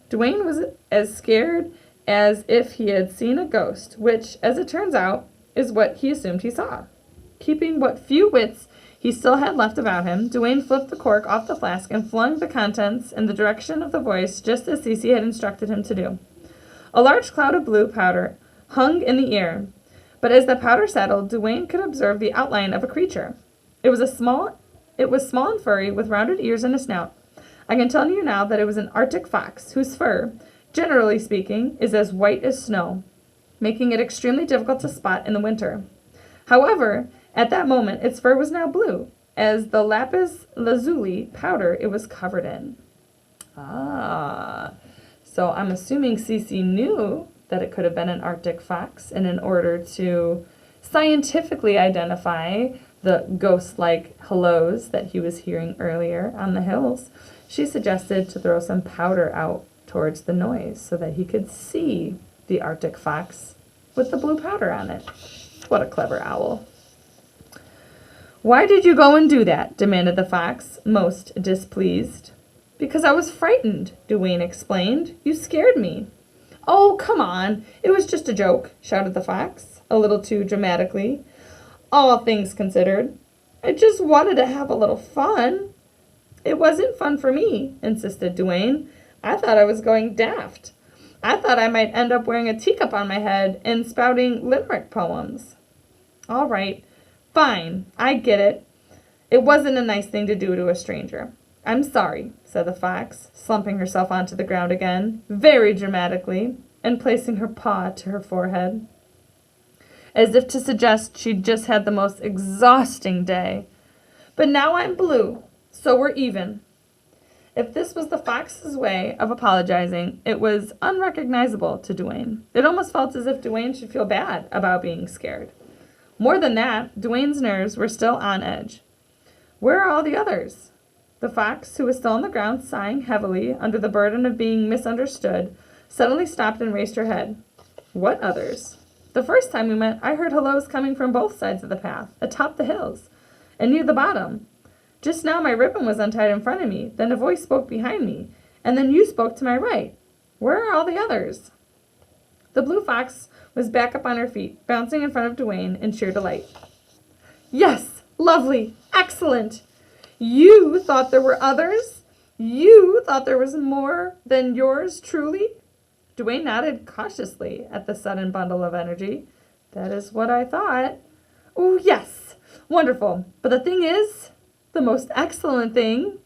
Duane was as scared as if he had seen a ghost, which, as it turns out, is what he assumed he saw. Keeping what few wits he still had left about him, Duane flipped the cork off the flask and flung the contents in the direction of the voice, just as Cece had instructed him to do. A large cloud of blue powder hung in the air, but as the powder settled, Duane could observe the outline of a creature. It was small and furry, with rounded ears and a snout. I can tell you now that it was an Arctic fox, whose fur, generally speaking, is as white as snow, making it extremely difficult to spot in the winter. However, at that moment, its fur was now blue, as the lapis lazuli powder it was covered in. So I'm assuming Cece knew that it could have been an Arctic fox, and in order to scientifically identify the ghost-like hellos that he was hearing earlier on the hills, she suggested to throw some powder out towards the noise so that he could see the Arctic fox with the blue powder on it. What a clever owl. Why did you go and do that? Demanded the fox, most displeased. Because I was frightened, Duane explained. You scared me. Oh, come on. It was just a joke, shouted the fox, a little too dramatically. All things considered, I just wanted to have a little fun. It wasn't fun for me, insisted Duane. I thought I was going daft. I thought I might end up wearing a teacup on my head and spouting limerick poems. All right, fine, I get it. It wasn't a nice thing to do to a stranger. I'm sorry, said the fox, slumping herself onto the ground again, very dramatically, and placing her paw to her forehead, as if to suggest she'd just had the most exhausting day. But now I'm blue, so we're even. If this was the fox's way of apologizing, it was unrecognizable to Duane. It almost felt as if Duane should feel bad about being scared. More than that, Duane's nerves were still on edge. Where are all the others? The fox, who was still on the ground, sighing heavily under the burden of being misunderstood, suddenly stopped and raised her head. What others? The first time we met, I heard hellos coming from both sides of the path, atop the hills, and near the bottom. Just now my ribbon was untied in front of me, then a voice spoke behind me, and then you spoke to my right. Where are all the others? The blue fox was back up on her feet, bouncing in front of Duane in sheer delight. Yes, lovely, excellent. You thought there were others? You thought there was more than yours truly? Duane nodded cautiously at the sudden bundle of energy. That is what I thought. Oh, yes, wonderful. But the thing is, the most excellent thing,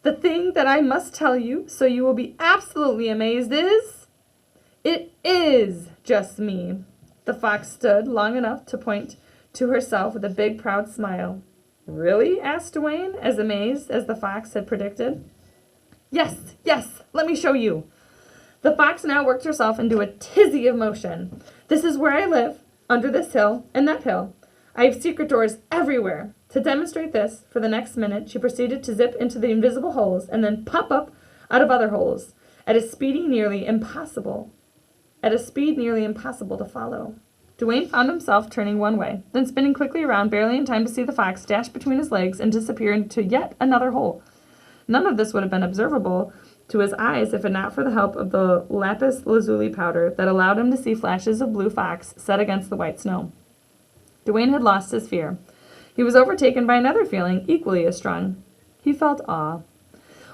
The thing that I must tell you, so you will be absolutely amazed, is... It is just me. The fox stood long enough to point to herself with a big, proud smile. Really? Asked Duane, as amazed as the fox had predicted. Yes, let me show you. The fox now worked herself into a tizzy of motion. This is where I live, under this hill and that hill. I have secret doors everywhere. To demonstrate this, for the next minute, she proceeded to zip into the invisible holes and then pop up out of other holes at a speed nearly impossible to follow. Duane found himself turning one way, then spinning quickly around, barely in time to see the fox dash between his legs and disappear into yet another hole. None of this would have been observable to his eyes if it not for the help of the lapis lazuli powder that allowed him to see flashes of blue fox set against the white snow. Duane had lost his fear. He was overtaken by another feeling equally as strong. He felt awe.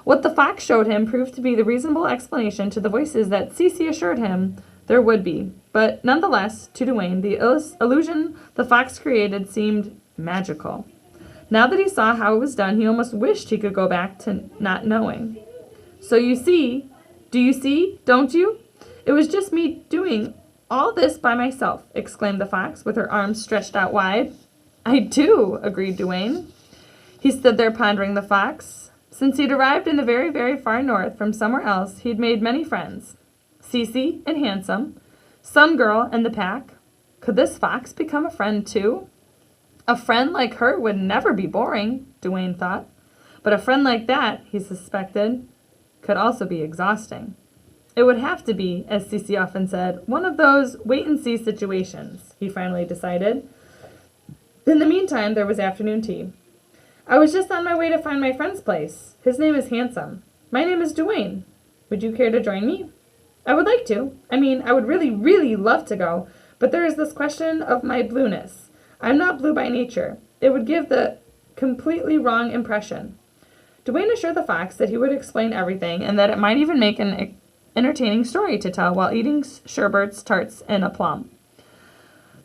What the fox showed him proved to be the reasonable explanation to the voices that Cece assured him there would be. But nonetheless, to Duane, the illusion the fox created seemed magical. Now that he saw how it was done, he almost wished he could go back to not knowing. So you see, do you see, don't you? It was just me doing all this by myself, exclaimed the fox, with her arms stretched out wide. I do, agreed Duane. He stood there pondering the fox. Since he'd arrived in the very, very far north from somewhere else, he'd made many friends. Cece and Handsome, Sun Girl and the pack. Could this fox become a friend too? A friend like her would never be boring, Duane thought. But a friend like that, he suspected, could also be exhausting. It would have to be, as Cece often said, one of those wait-and-see situations, he finally decided. In the meantime, there was afternoon tea. I was just on my way to find my friend's place. His name is Handsome. My name is Duane. Would you care to join me? I would like to. I would really, really love to go, but there is this question of my blueness. I'm not blue by nature. It would give the completely wrong impression. Duane assured the fox that he would explain everything and that it might even make an entertaining story to tell while eating sherbets, tarts, and a plum.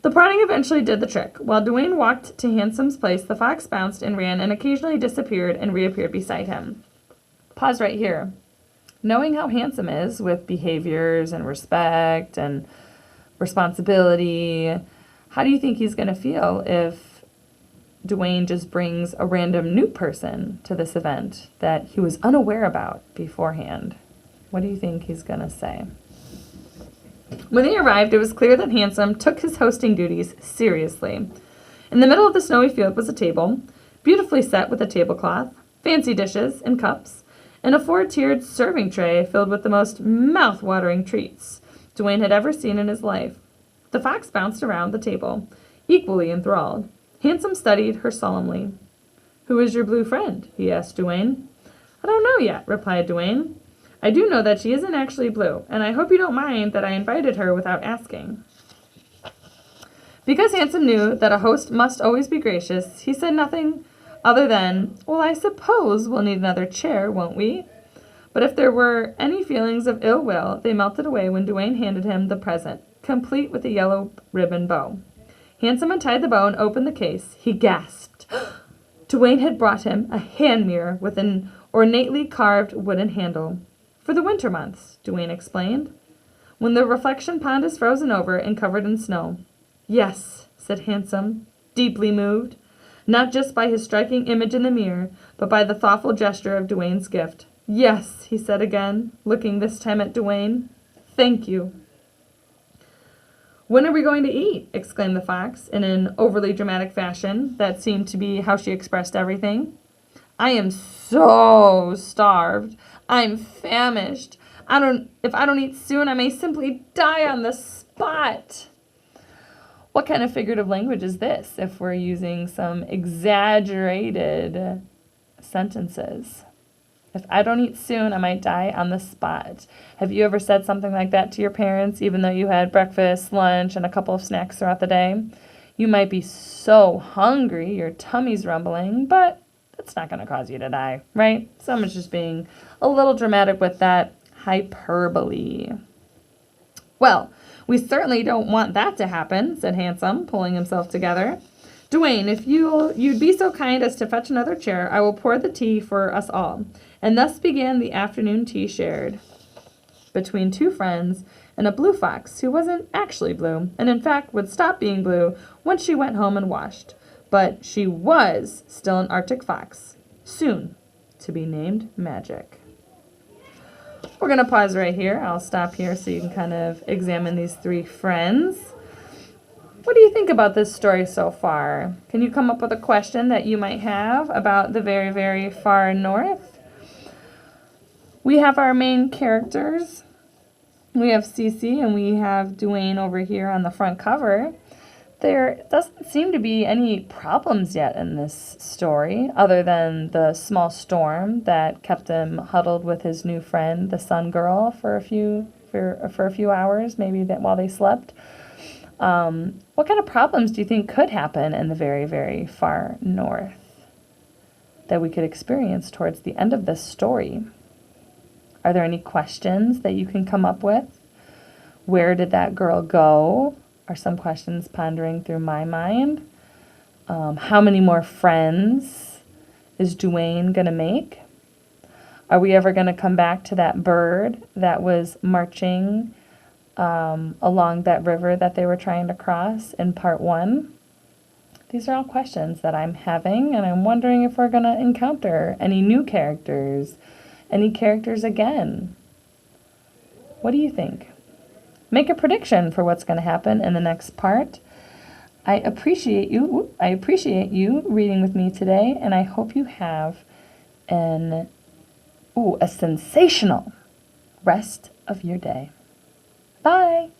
The prodding eventually did the trick. While Duane walked to Handsome's place, the fox bounced and ran and occasionally disappeared and reappeared beside him. Pause right here. Knowing how Handsome is with behaviors and respect and responsibility, how do you think he's going to feel if Duane just brings a random new person to this event that he was unaware about beforehand? What do you think he's going to say? When they arrived, it was clear that Handsome took his hosting duties seriously. In the middle of the snowy field was a table, beautifully set with a tablecloth, fancy dishes and cups, and a 4-tiered serving tray filled with the most mouth-watering treats Duane had ever seen in his life. The fox bounced around the table, equally enthralled. Handsome studied her solemnly. "Who is your blue friend?" he asked Duane. "I don't know yet," replied Duane. "I do know that she isn't actually blue, and I hope you don't mind that I invited her without asking." Because Handsome knew that a host must always be gracious, he said nothing other than, "Well, I suppose we'll need another chair, won't we?" But if there were any feelings of ill will, they melted away when Duane handed him the present, complete with a yellow ribbon bow. Handsome untied the bow and opened the case. He gasped. Duane had brought him a hand mirror with an ornately carved wooden handle. "For the winter months," Duane explained, "when the reflection pond is frozen over and covered in snow." "Yes," said Handsome, deeply moved, not just by his striking image in the mirror, but by the thoughtful gesture of Duane's gift. "Yes," he said again, looking this time at Duane. "Thank you." "When are we going to eat?" exclaimed the fox, in an overly dramatic fashion that seemed to be how she expressed everything. "I am so starved. I'm famished. If I don't eat soon, I may simply die on the spot." What kind of figurative language is this if we're using some exaggerated sentences? If I don't eat soon, I might die on the spot. Have you ever said something like that to your parents, even though you had breakfast, lunch, and a couple of snacks throughout the day? You might be so hungry, your tummy's rumbling, but it's not going to cause you to die, right? Someone's just being a little dramatic with that hyperbole. "Well, we certainly don't want that to happen," said Handsome, pulling himself together. Duane, if you'd be so kind as to fetch another chair, I will pour the tea for us all. And thus began the afternoon tea shared between two friends and a blue fox who wasn't actually blue, and in fact would stop being blue once she went home and washed. But she was still an Arctic fox, soon to be named Magic. We're going to pause right here. I'll stop here so you can kind of examine these three friends. What do you think about this story so far? Can you come up with a question that you might have about the very, very far north? We have our main characters. We have Cece and we have Duane over here on the front cover. There doesn't seem to be any problems yet in this story, other than the small storm that kept him huddled with his new friend, the Sun Girl, for a few hours, maybe that while they slept. What kind of problems do you think could happen in the very, very far north that we could experience towards the end of this story? Are there any questions that you can come up with? Where did that girl go? Are some questions pondering through my mind. How many more friends is Duane going to make? Are we ever going to come back to that bird that was marching along that river that they were trying to cross in part 1? These are all questions that I'm having, and I'm wondering if we're going to encounter any new characters, any characters again. What do you think? Make a prediction for what's going to happen in the next part. I appreciate you reading with me today, and I hope you have a sensational rest of your day. Bye.